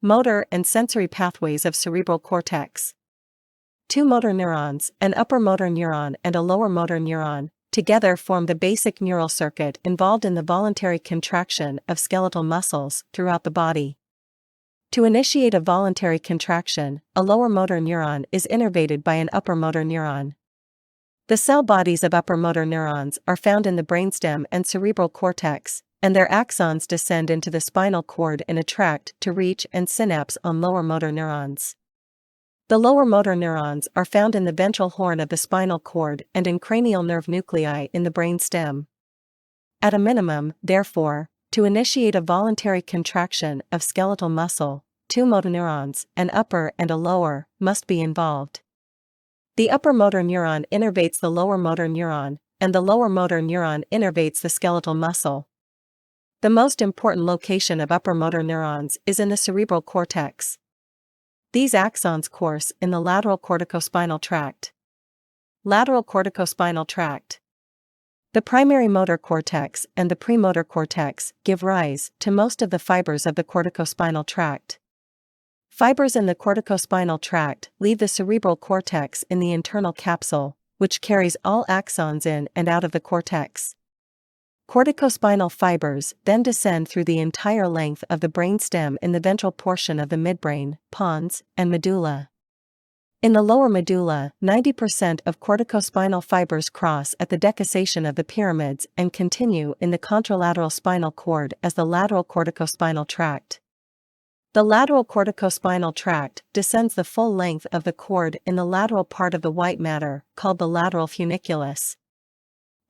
motor and sensory pathways of cerebral cortex. Two motor neurons, an upper motor neuron and a lower motor neuron, together form the basic neural circuit involved in the voluntary contraction of skeletal muscles throughout the body. To initiate a voluntary contraction, a lower motor neuron is innervated by an upper motor neuron. The cell bodies of upper motor neurons are found in the brainstem and cerebral cortex, and their axons descend into the spinal cord in a tract to reach and synapse on lower motor neurons. The lower motor neurons are found in the ventral horn of the spinal cord and in cranial nerve nuclei in the brainstem. At a minimum, therefore, to initiate a voluntary contraction of skeletal muscle, two motor neurons, an upper and a lower, must be involved. The upper motor neuron innervates the lower motor neuron, and the lower motor neuron innervates the skeletal muscle. The most important location of upper motor neurons is in the cerebral cortex. These axons course in the lateral corticospinal tract. Lateral corticospinal tract. The primary motor cortex and the premotor cortex give rise to most of the fibers of the corticospinal tract. Fibers in the corticospinal tract leave the cerebral cortex in the internal capsule, which carries all axons in and out of the cortex. Corticospinal fibers then descend through the entire length of the brainstem in the ventral portion of the midbrain, pons, and medulla. In the lower medulla, 90% of corticospinal fibers cross at the decussation of the pyramids and continue in the contralateral spinal cord as the lateral corticospinal tract. The lateral corticospinal tract descends the full length of the cord in the lateral part of the white matter, called the lateral funiculus.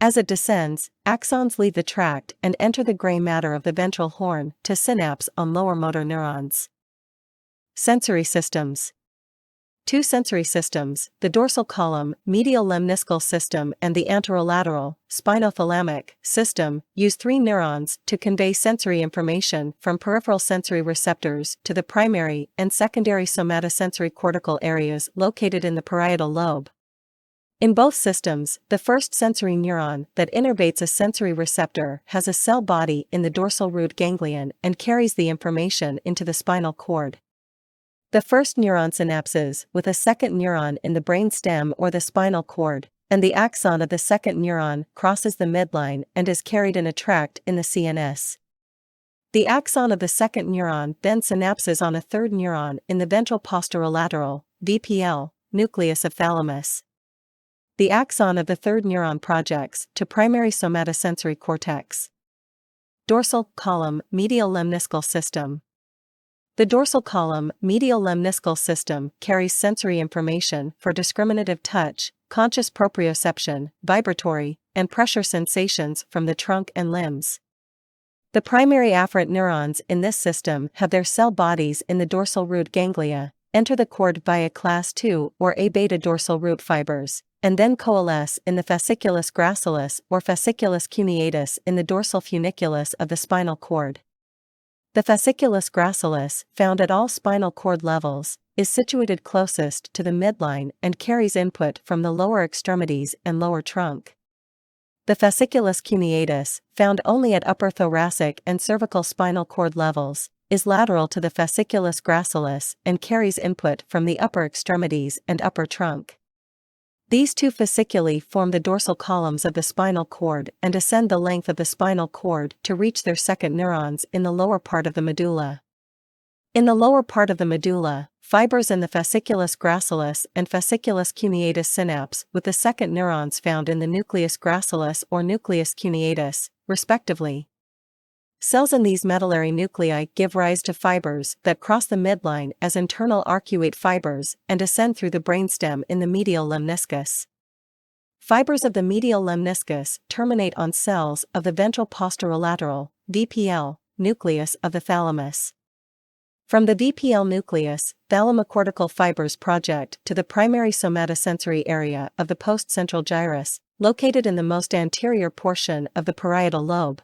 As it descends, axons leave the tract and enter the gray matter of the ventral horn to synapse on lower motor neurons. Sensory systems. Two sensory systems, the dorsal column-medial lemniscal system and the anterolateral, spinothalamic, system, use three neurons to convey sensory information from peripheral sensory receptors to the primary and secondary somatosensory cortical areas located in the parietal lobe. In both systems, the first sensory neuron that innervates a sensory receptor has a cell body in the dorsal root ganglion and carries the information into the spinal cord. The first neuron synapses with a second neuron in the brainstem or the spinal cord, and the axon of the second neuron crosses the midline and is carried in a tract in the CNS. The axon of the second neuron then synapses on a third neuron in the ventral posterolateral (VPL) nucleus of thalamus. The axon of the third neuron projects to primary somatosensory cortex. Dorsal column-medial lemniscal system. The dorsal column-medial lemniscal system carries sensory information for discriminative touch, conscious proprioception, vibratory, and pressure sensations from the trunk and limbs. The primary afferent neurons in this system have their cell bodies in the dorsal root ganglia, enter the cord via class II or A-beta dorsal root fibers, and then coalesce in the fasciculus gracilis or fasciculus cuneatus in the dorsal funiculus of the spinal cord. The fasciculus gracilis, found at all spinal cord levels, is situated closest to the midline and carries input from the lower extremities and lower trunk. The fasciculus cuneatus, found only at upper thoracic and cervical spinal cord levels, is lateral to the fasciculus gracilis and carries input from the upper extremities and upper trunk. These two fasciculi form the dorsal columns of the spinal cord and ascend the length of the spinal cord to reach their second neurons in the lower part of the medulla. In the lower part of the medulla, fibers in the fasciculus gracilis and fasciculus cuneatus synapse with the second neurons found in the nucleus gracilis or nucleus cuneatus, respectively. Cells in these medullary nuclei give rise to fibers that cross the midline as internal arcuate fibers and ascend through the brainstem in the medial lemniscus. Fibers of the medial lemniscus terminate on cells of the ventral posterolateral (VPL) nucleus of the thalamus. From the VPL nucleus, thalamocortical fibers project to the primary somatosensory area of the postcentral gyrus, located in the most anterior portion of the parietal lobe.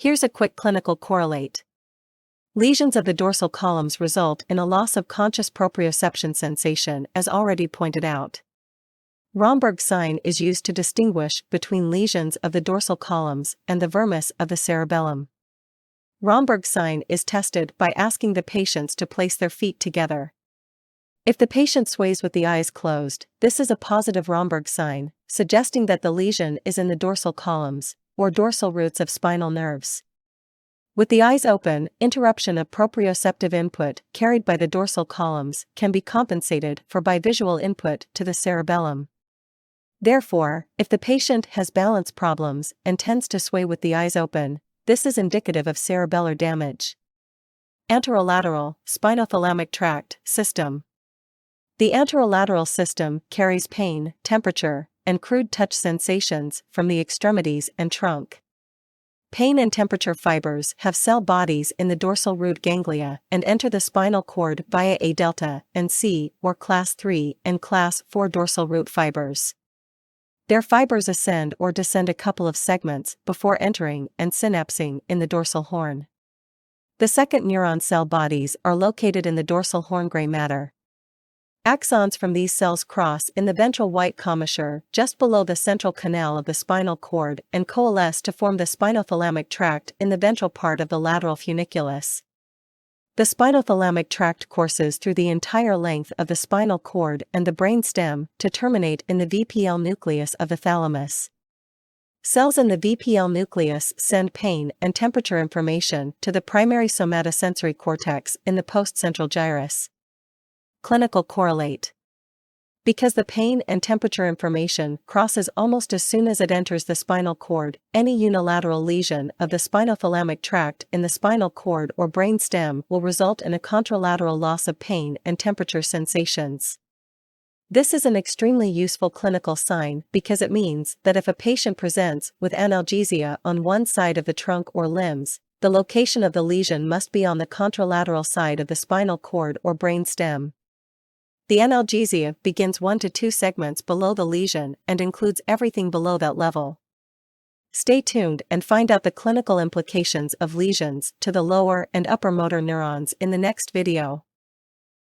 Here's a quick clinical correlate. Lesions of the dorsal columns result in a loss of conscious proprioception sensation, as already pointed out. Romberg sign is used to distinguish between lesions of the dorsal columns and the vermis of the cerebellum. Romberg sign is tested by asking the patients to place their feet together. If the patient sways with the eyes closed, this is a positive Romberg sign, suggesting that the lesion is in the dorsal columns, or dorsal roots of spinal nerves. With the eyes open, interruption of proprioceptive input carried by the dorsal columns can be compensated for by visual input to the cerebellum. Therefore, if the patient has balance problems and tends to sway with the eyes open, this is indicative of cerebellar damage. Anterolateral, spinothalamic tract, system. The anterolateral system carries pain, temperature, and crude touch sensations from the extremities and trunk. Pain and temperature fibers have cell bodies in the dorsal root ganglia and enter the spinal cord via A delta and C or class 3 and class 4 dorsal root fibers. Their fibers ascend or descend a couple of segments before entering and synapsing in the dorsal horn. The second neuron cell bodies are located in the dorsal horn gray matter. Axons from these cells cross in the ventral white commissure just below the central canal of the spinal cord and coalesce to form the spinothalamic tract in the ventral part of the lateral funiculus. The spinothalamic tract courses through the entire length of the spinal cord and the brain stem to terminate in the VPL nucleus of the thalamus. Cells in the VPL nucleus send pain and temperature information to the primary somatosensory cortex in the postcentral gyrus. Clinical correlate. Because the pain and temperature information crosses almost as soon as it enters the spinal cord, any unilateral lesion of the spinothalamic tract in the spinal cord or brain stem will result in a contralateral loss of pain and temperature sensations. This is an extremely useful clinical sign because it means that if a patient presents with analgesia on one side of the trunk or limbs, the location of the lesion must be on the contralateral side of the spinal cord or brain stem. The analgesia begins 1 to 2 segments below the lesion and includes everything below that level. Stay tuned and find out the clinical implications of lesions to the lower and upper motor neurons in the next video.